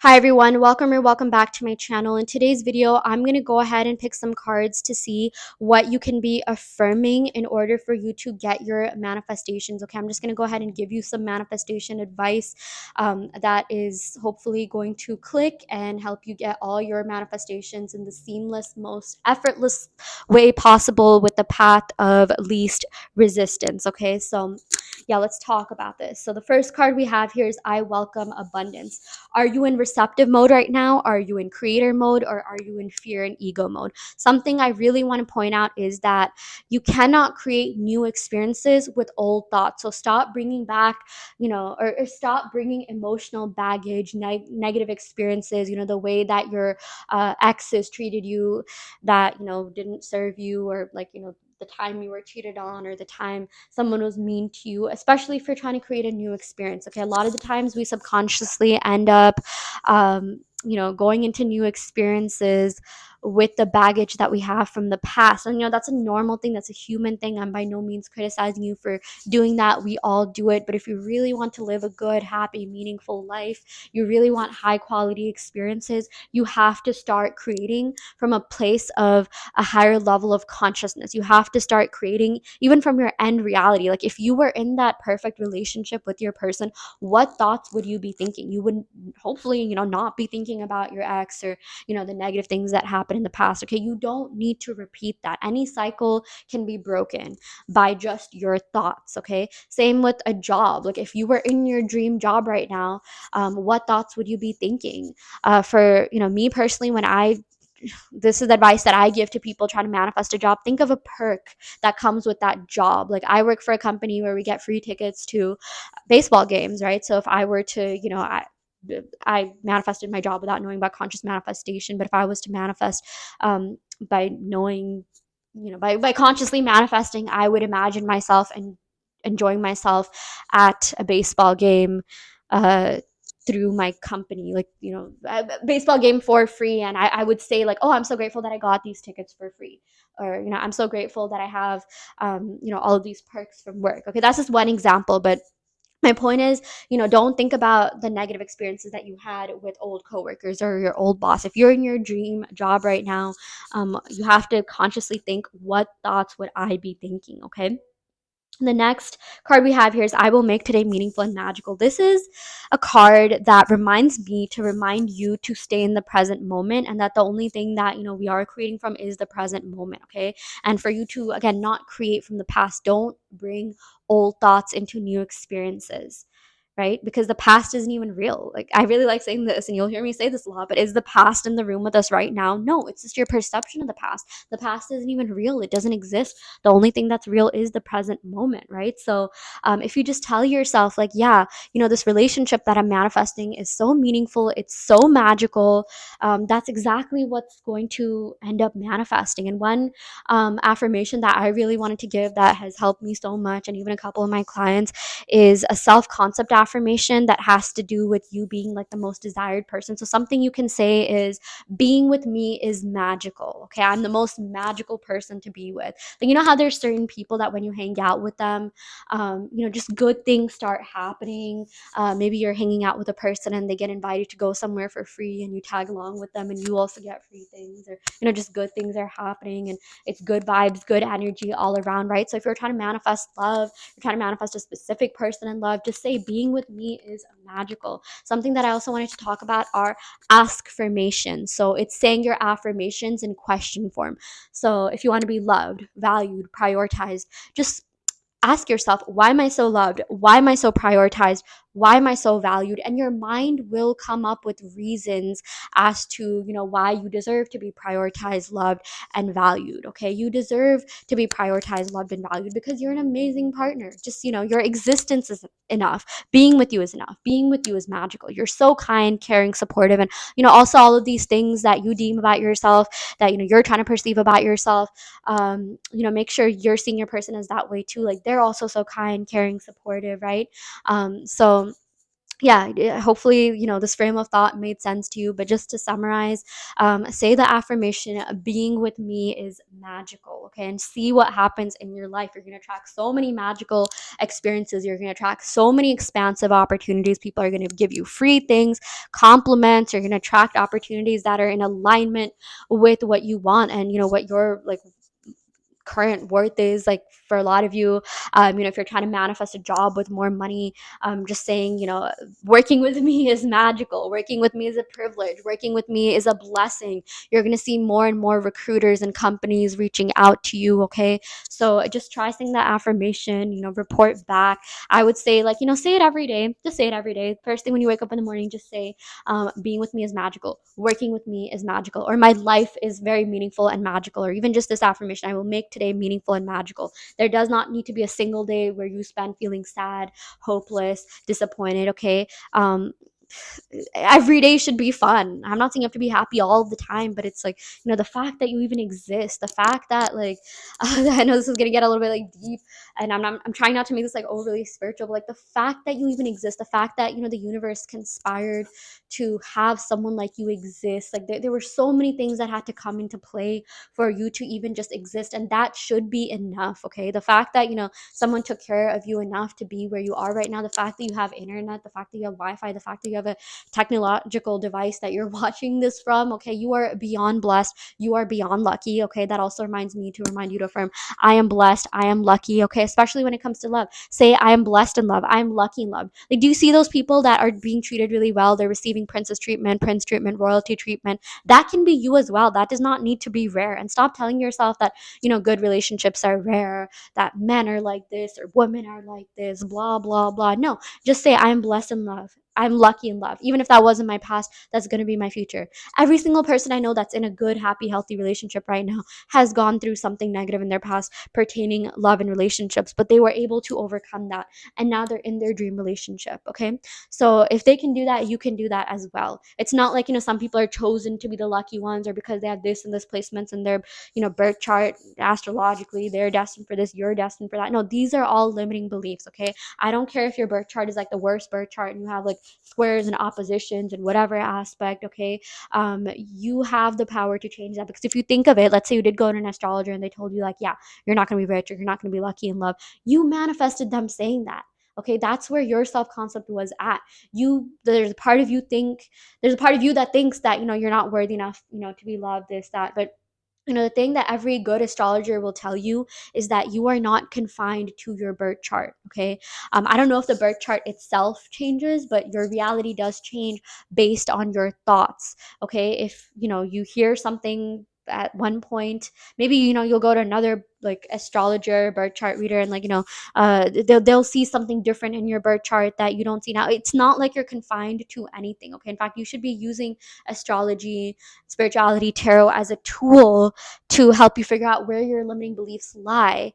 Hi everyone, welcome back to my channel. In today's video, I'm going to go ahead and pick some cards to see what you can be affirming in order for you to get your manifestations. Okay, I'm just going to go ahead and give you some manifestation advice that is hopefully going to click and help you get all your manifestations in the seamless, most effortless way possible with the path of least resistance. Okay, so yeah, let's talk about this. So the first card we have here is I welcome abundance. Are you in receptive mode right now? Are you in creator mode? Or are you in fear and ego mode? Something I really want to point out is that you cannot create new experiences with old thoughts. So stop bringing back, or stop bringing emotional baggage, negative experiences, the way that your exes treated you that, didn't serve you, or like, the time you were cheated on, or the time someone was mean to you, especially if you're trying to create a new experience. Okay, a lot of the times we subconsciously end up going into new experiences with the baggage that we have from the past. And that's a normal thing, that's a human thing. I'm by no means criticizing you for doing that. We all do it. But if you really want to live a good, happy, meaningful life, you really want high quality experiences, you have to start creating from a place of a higher level of consciousness. You have to start creating even from your end reality. Like if you were in that perfect relationship with your person, what thoughts would you be thinking? You would hopefully, not be thinking about your ex, or the negative things that happened in the past. Okay, you don't need to repeat that. Any cycle can be broken by just your thoughts. Okay, same with a job. Like if you were in your dream job right now, what thoughts would you be thinking? For me personally, when I this is advice that I give to people trying to manifest a job. Think of a perk that comes with that job. Like I work for a company where we get free tickets to baseball games, right? So if I were to, I manifested my job without knowing about conscious manifestation. But if I was to manifest by knowing, by consciously manifesting, I would imagine myself and enjoying myself at a baseball game uh, through my company, like, a baseball game for free. And I would say like, oh, I'm so grateful that I got these tickets for free. Or, I'm so grateful that I have, all of these perks from work. Okay, that's just one example. But my point is, don't think about the negative experiences that you had with old coworkers or your old boss. If you're in your dream job right now, you have to consciously think, what thoughts would I be thinking? Okay. The next card we have here is I will make today meaningful and magical. This is a card that reminds me to remind you to stay in the present moment, and that the only thing that we are creating from is the present moment. Okay, and for you to again not create from the past. Don't bring old thoughts into new experiences, right? Because the past isn't even real. Like I really like saying this, and you'll hear me say this a lot, but is the past in the room with us right now? No, it's just your perception of the past. The past isn't even real. It doesn't exist. The only thing that's real is the present moment, right? So if you just tell yourself like, yeah, this relationship that I'm manifesting is so meaningful, it's so magical, that's exactly what's going to end up manifesting. And one affirmation that I really wanted to give that has helped me so much, and even a couple of my clients, is a self-concept affirmation that has to do with you being like the most desired person. So something you can say is, being with me is magical. Okay, I'm the most magical person to be with. Like, how there's certain people that when you hang out with them, just good things start happening. Maybe you're hanging out with a person and they get invited to go somewhere for free, and you tag along with them and you also get free things, or just good things are happening, and it's good vibes, good energy all around, right? So if you're trying to manifest love, you're trying to manifest a specific person in love, just say, being with me is magical. Something that I also wanted to talk about are affirmations. So it's saying your affirmations in question form. So if you want to be loved, valued, prioritized, just ask yourself, why am I so loved? Why am I so prioritized? Why am I so valued? And your mind will come up with reasons as to, why you deserve to be prioritized, loved, and valued. Okay. You deserve to be prioritized, loved, and valued because you're an amazing partner. Just, your existence is enough. Being with you is enough. Being with you is magical. You're so kind, caring, supportive, and, also all of these things that you deem about yourself, that, you're trying to perceive about yourself. Make sure you're seeing your person as that way too. Like they're also so kind, caring, supportive, right? So yeah, hopefully, this frame of thought made sense to you. But just to summarize, say the affirmation, being with me is magical, okay? And see what happens in your life. You're going to attract so many magical experiences. You're going to attract so many expansive opportunities. People are going to give you free things, compliments. You're going to attract opportunities that are in alignment with what you want and, what your like current worth is. Like for a lot of you, if you're trying to manifest a job with more money, just saying, working with me is magical, working with me is a privilege, working with me is a blessing. You're going to see more and more recruiters and companies reaching out to you, okay? So just try saying that affirmation, report back. I would say, like, say it every day. Just say it every day. First thing when you wake up in the morning, just say, being with me is magical, working with me is magical, or my life is very meaningful and magical, or even just this affirmation, I will make today meaningful and magical. There does not need to be a single day where you spend feeling sad, hopeless, disappointed, okay? Every day should be fun. I'm not saying you have to be happy all the time, but it's like, the fact that you even exist, the fact that, like, I know this is gonna get a little bit like deep, and I'm trying not to make this like overly spiritual, but like the fact that you even exist, the fact that, the universe conspired to have someone like you exist. Like there were so many things that had to come into play for you to even just exist, and that should be enough, okay? The fact that, someone took care of you enough to be where you are right now, the fact that you have internet, the fact that you have Wi-Fi, the fact that you have a technological device that you're watching this from, okay? You are beyond blessed, you are beyond lucky, okay? That also reminds me to remind you to affirm, I am blessed, I am lucky, okay? Especially when it comes to love, say, I am blessed in love, I am lucky in love. Like, do you see those people that are being treated really well? They're receiving princess treatment, prince treatment, royalty treatment. That can be you as well. That does not need to be rare. And stop telling yourself that, good relationships are rare, that men are like this or women are like this, blah blah blah. No, just say, I am blessed in love, I'm lucky in love. Even if that wasn't my past, that's going to be my future. Every single person I know that's in a good, happy, healthy relationship right now has gone through something negative in their past pertaining love and relationships, but they were able to overcome that. And now they're in their dream relationship. Okay. So if they can do that, you can do that as well. It's not like, some people are chosen to be the lucky ones, or because they have this and this placements in their, birth chart, astrologically, they're destined for this, you're destined for that. No, these are all limiting beliefs. Okay. I don't care if your birth chart is like the worst birth chart and you have like squares and oppositions and whatever aspect, okay? You have the power to change that, because if you think of it, let's say you did go to an astrologer and they told you, like, yeah, you're not going to be rich, or you're not going to be lucky in love. You manifested them saying that. Okay, that's where your self-concept was at. There's a part of you that thinks that, you're not worthy enough, to be loved, this, that. But the thing that every good astrologer will tell you is that you are not confined to your birth chart, okay? I don't know if the birth chart itself changes, but your reality does change based on your thoughts, okay? If, you hear something at one point, maybe, you'll go to another like astrologer, birth chart reader, and like, they'll see something different in your birth chart that you don't see now. It's not like you're confined to anything, okay? In fact, you should be using astrology, spirituality, tarot as a tool to help you figure out where your limiting beliefs lie,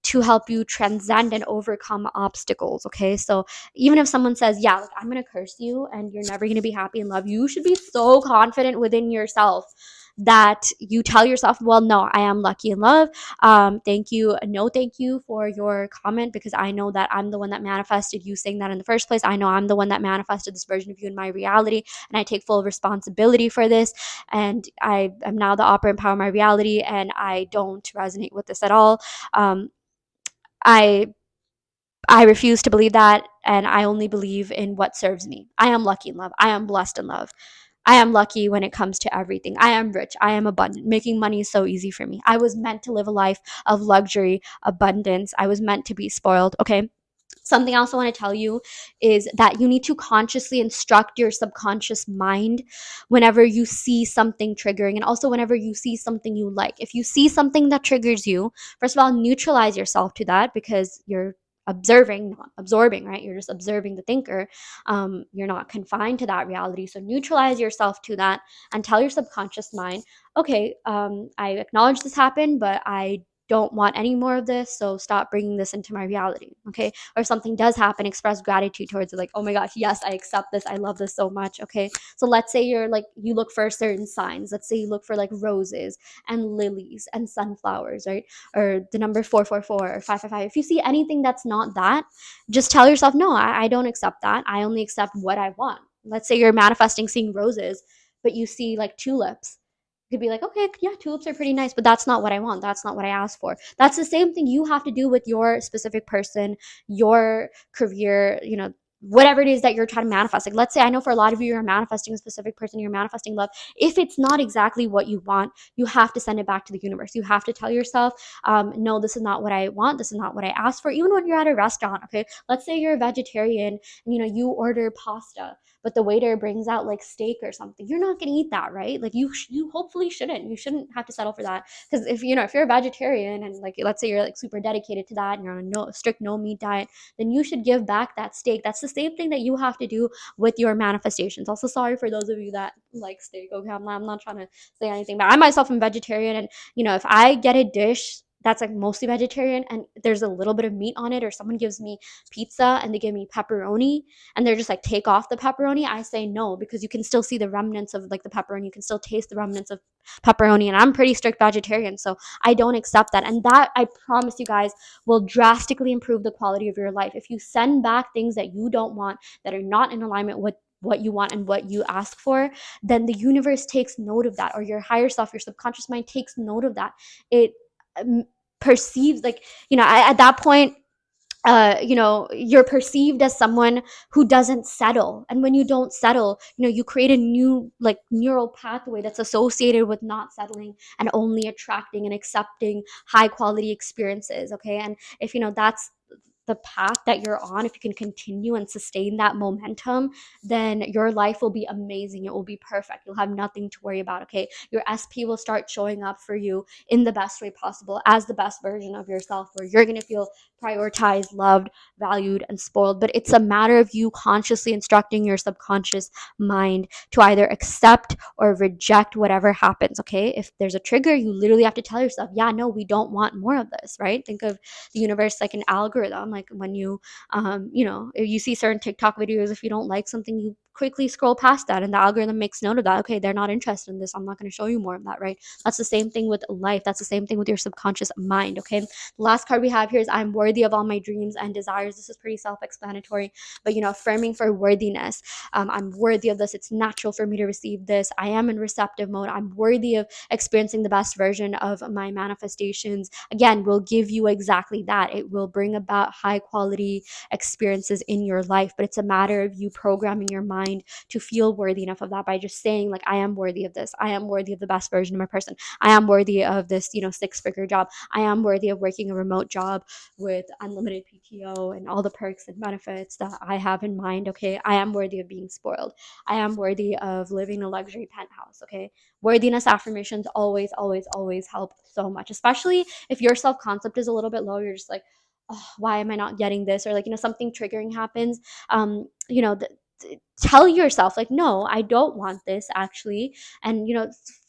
to help you transcend and overcome obstacles, okay? So even if someone says, yeah, like, I'm gonna curse you and you're never gonna be happy in love, you should be so confident within yourself that you tell yourself, well, no, I am lucky in love. Thank you, no thank you for your comment, because I know that I'm the one that manifested you saying that in the first place. I know I'm the one that manifested this version of you in my reality, and I take full responsibility for this, and I am now the operant power of my reality, and I don't resonate with this at all. Um, I I refuse to believe that, and I only believe in what serves me. I am lucky in love. I am blessed in love. I am lucky when it comes to everything. I am rich. I am abundant. Making money is so easy for me. I was meant to live a life of luxury, abundance. I was meant to be spoiled, okay? Something else I want to tell you is that you need to consciously instruct your subconscious mind whenever you see something triggering, and also whenever you see something you like. If you see something that triggers you, first of all, neutralize yourself to that, because you're observing, not absorbing, right? You're just observing the thinker. You're not confined to that reality. So neutralize yourself to that and tell your subconscious mind, okay, I acknowledge this happened, but I don't want any more of this, so stop bringing this into my reality. Okay, or something does happen, express gratitude towards it, like, oh my gosh, yes, I accept this, I love this so much. Okay, so let's say you're like, you look for certain signs. Let's say you look for like roses and lilies and sunflowers, right? Or the number 444 or 555. If you see anything that's not that, just tell yourself, no, I don't accept that. I only accept what I want. Let's say you're manifesting seeing roses, but you see like tulips. You could be like, okay, yeah, tulips are pretty nice, but that's not what I want. That's not what I asked for. That's the same thing you have to do with your specific person, your career, whatever it is that you're trying to manifest. Like, let's say, I know for a lot of you, you're manifesting a specific person, you're manifesting love. If it's not exactly what you want, you have to send it back to the universe. You have to tell yourself, no, this is not what I want. This is not what I asked for. Even when you're at a restaurant, okay, let's say you're a vegetarian and you order pasta, but the waiter brings out like steak or something. You're not going to eat that, right? Like, you hopefully shouldn't. You shouldn't have to settle for that, because if you're a vegetarian and like, let's say you're like super dedicated to that and you're on a strict no meat diet, then you should give back that steak. That's the same thing that you have to do with your manifestations. Also, sorry for those of you that like steak. Okay, I'm not trying to say anything, but I myself am vegetarian, and if I get a dish that's like mostly vegetarian and there's a little bit of meat on it, or someone gives me pizza and they give me pepperoni and they're just like, take off the pepperoni, I say no, because you can still see the remnants of like the pepperoni, you can still taste the remnants of pepperoni, and I'm pretty strict vegetarian, so I don't accept that. And that, I promise you guys, will drastically improve the quality of your life. If you send back things that you don't want, that are not in alignment with what you want and what you ask for, then the universe takes note of that, or your higher self, your subconscious mind takes note of that. It um, perceives, like, at that point, you're perceived as someone who doesn't settle. And when you don't settle, you create a new like neural pathway that's associated with not settling and only attracting and accepting high quality experiences. Okay, and if that's the path that you're on, if you can continue and sustain that momentum, then your life will be amazing. It will be perfect. You'll have nothing to worry about. Okay, your SP will start showing up for you in the best way possible, as the best version of yourself, where you're going to feel prioritized, loved, valued, and spoiled. But it's a matter of you consciously instructing your subconscious mind to either accept or reject whatever happens. Okay, if there's a trigger, you literally have to tell yourself, yeah, no, we don't want more of this, right? Think of the universe like an algorithm. Like, when if you see certain TikTok videos, if you don't like something, you quickly scroll past that, and the algorithm makes note of that. Okay, they're not interested in this, I'm not going to show you more of that, right? That's the same thing with life. That's the same thing with your subconscious mind. Okay, the last card we have here is, I'm worthy of all my dreams and desires. This is pretty self-explanatory, but affirming for worthiness. I'm worthy of this. It's natural for me to receive this. I am in receptive mode. I'm worthy of experiencing the best version of my manifestations. Again, will give you exactly that. It will bring about high quality experiences in your life, but it's a matter of you programming your mind to feel worthy enough of that, by just saying, like, I am worthy of this. I am worthy of the best version of my person. I am worthy of this, 6-figure job. I am worthy of working a remote job with unlimited PTO and all the perks and benefits that I have in mind. Okay, I am worthy of being spoiled. I am worthy of living a luxury penthouse. Okay, worthiness affirmations always, always, always help so much, especially if your self concept is a little bit low. You're just like, oh, why am I not getting this? Or like, something triggering happens. Tell yourself, like, no, I don't want this actually. And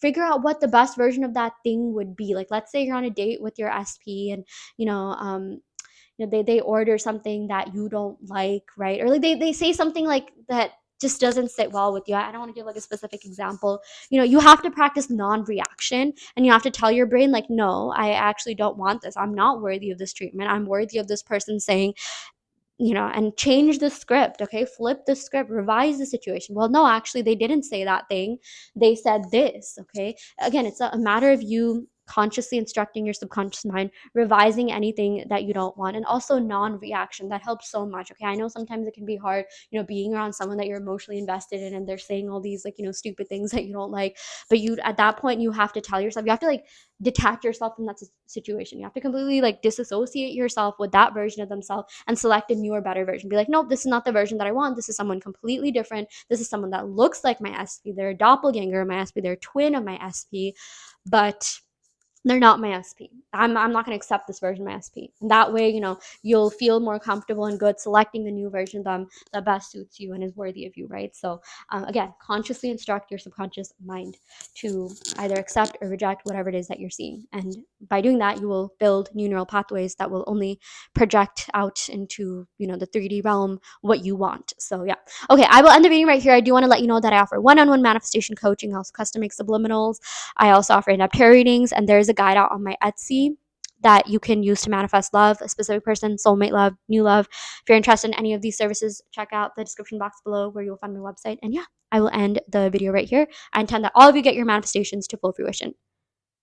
figure out what the best version of that thing would be. Like, let's say you're on a date with your SP, and they order something that you don't like, right? Or like, they say something like that just doesn't sit well with you. I don't want to give like a specific example. You have to practice non-reaction, and you have to tell your brain, like, no, I actually don't want this. I'm not worthy of this treatment. I'm worthy of this person saying, and change the script. Okay, flip the script, revise the situation. Well, no, actually, they didn't say that thing. They said this. Okay, again, it's a matter of you consciously instructing your subconscious mind, revising anything that you don't want, and also non-reaction. That helps so much. Okay, I know sometimes it can be hard, being around someone that you're emotionally invested in, and they're saying all these like, stupid things that you don't like, but you, at that point, you have to tell yourself, you have to like detach yourself from that situation. You have to completely like disassociate yourself with that version of themselves and select a newer, better version. Be like, nope, this is not the version that I want. This is someone completely different. This is someone that looks like my SP. They're a doppelganger of my SP. They're a twin of my SP, but they're not my SP. I'm not going to accept this version of my SP. And that way, you'll feel more comfortable and good selecting the new version of them that best suits you and is worthy of you, right? So again, consciously instruct your subconscious mind to either accept or reject whatever it is that you're seeing. And by doing that, you will build new neural pathways that will only project out into, the 3D realm what you want. So yeah. Okay, I will end the video right here. I do want to let you know that I offer one-on-one manifestation coaching. I also custom make subliminals. I also offer in-depth tarot readings, and there's a guide out on my Etsy that you can use to manifest love, a specific person, soulmate love, new love. If you're interested in any of these services, check out the description box below where you'll find my website. And yeah, I will end the video right here. I intend that all of you get your manifestations to full fruition.